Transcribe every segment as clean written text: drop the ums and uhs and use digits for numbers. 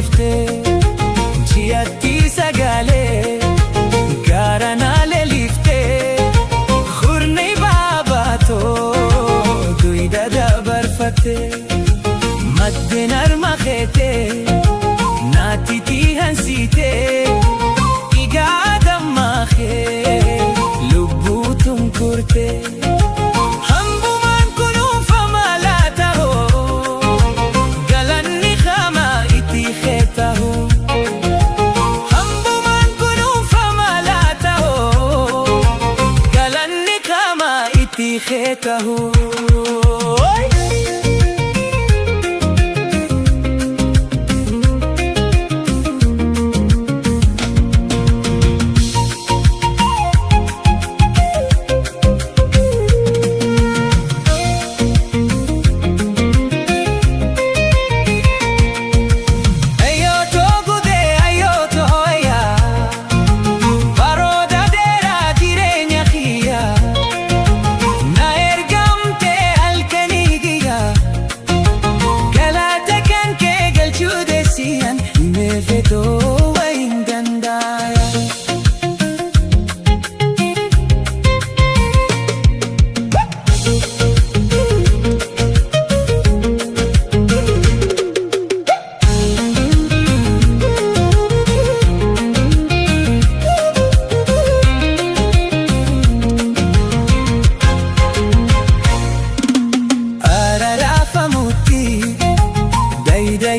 liftee ji'atti sagaalee gaara naalee liftee hurnii baabaatoo duyda dabarfattee maddeen harma keetee naatiitii hansiitee dhiigaa dammaa kee lubbuu tunkurtee. Khetahu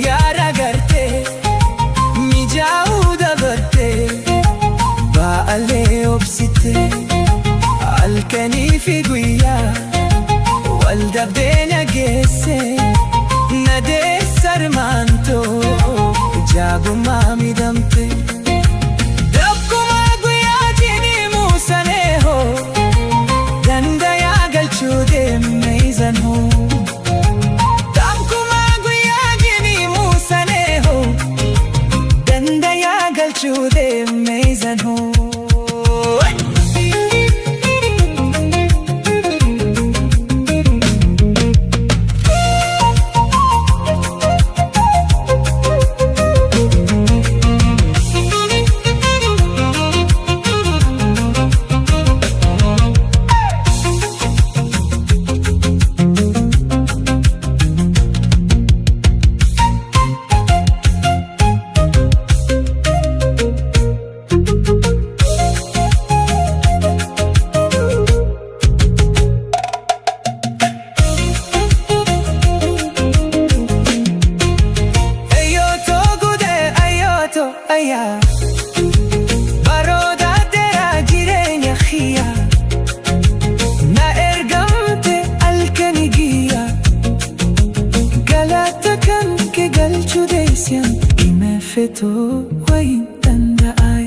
yaara gartee mijaa'uu dabartee ba'alee obsitee halkanii fi guyyaa wal dabdee nageessee nadeessa armaantoo jaabummaa midhamtee dakkumaa guyyaatiin himuu sanee hoo dandayaa galchuu deemneeysan hoo to the amazing home. Baroota dheeraa jireenya kiyyaa na ergamte halkanii guyyaa galata kan kee galchuu deessiyan himeeffetoo wayin danda'a.